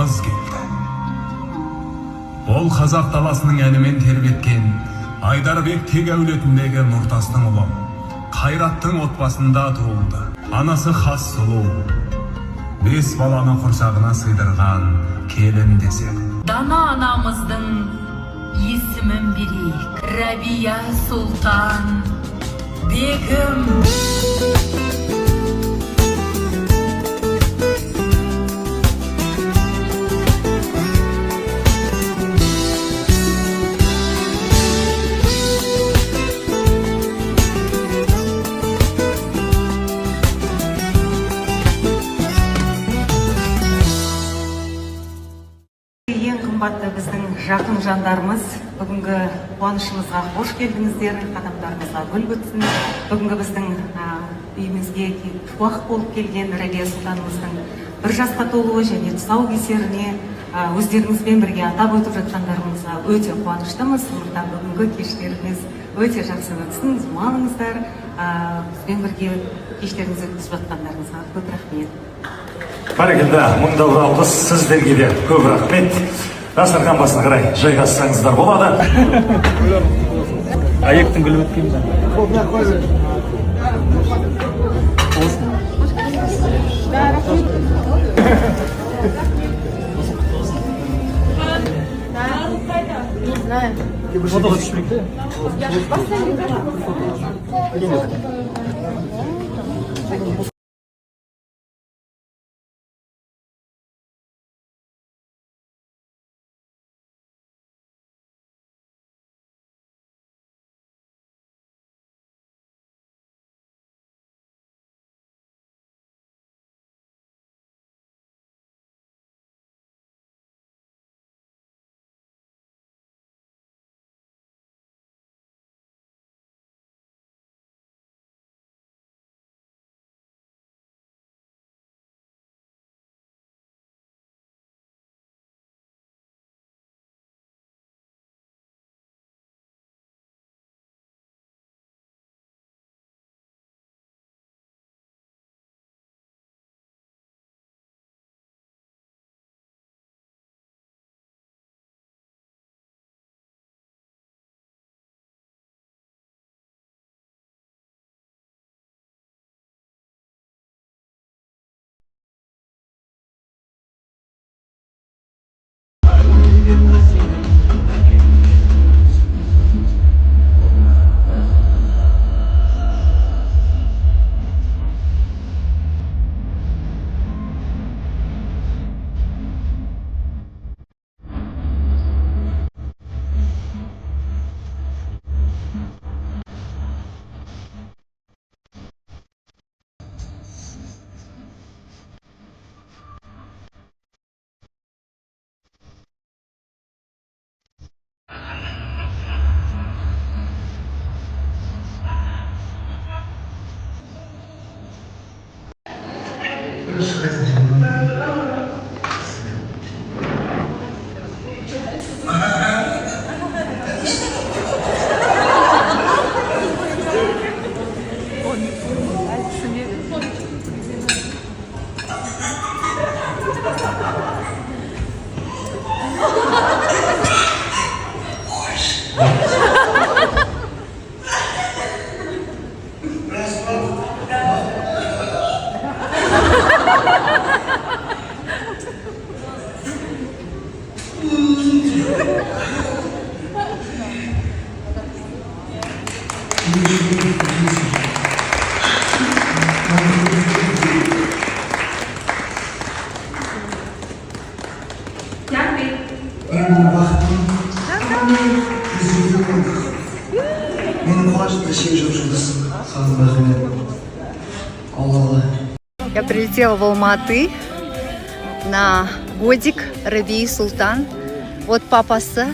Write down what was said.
қыз келді. Ол қазақ даласының әнімен тербеткен Айдарбек тек әулетіндегі Нұртастың ұлы, Қайраттың отбасында туылды. Анасы хас сұлу, 5 баланы құрсағына сыйдырған келін десек. Дана анамыздың есімін берейік. Рәбия Сұлтан бегім. Ең қымбатты біздің жақын жандарымыз, бүгінгі қуанышымызға қош келдіңіздер, қадамдарыңызға гүл бітсін. Бүгінгі біздің үйімізге шуақ болып келген Рәбия Сұлтанымыздың бір жасқа толуы және тұсаукесеріне өздеріңізбен бірге атап өтіп жатқандарыңызға өте қуаныштымыз. Сондықтан бүгінгі кештеріңіз өте жақсы өтсін, демалыңыздар. Бізбен бірге кештеріңізді өткізіп жатқандарыңызға көп рахмет. Бәрекелді, мұнда оралды, сіздерге де көп рахмет. Дастархан басына қарай жайғассаңыздар болады. Аяқтың гүлі өткен бе? Фотоға түшпек те? Я прилетела в Алматы на годик Рәбии Сұлтан. Вот папасы.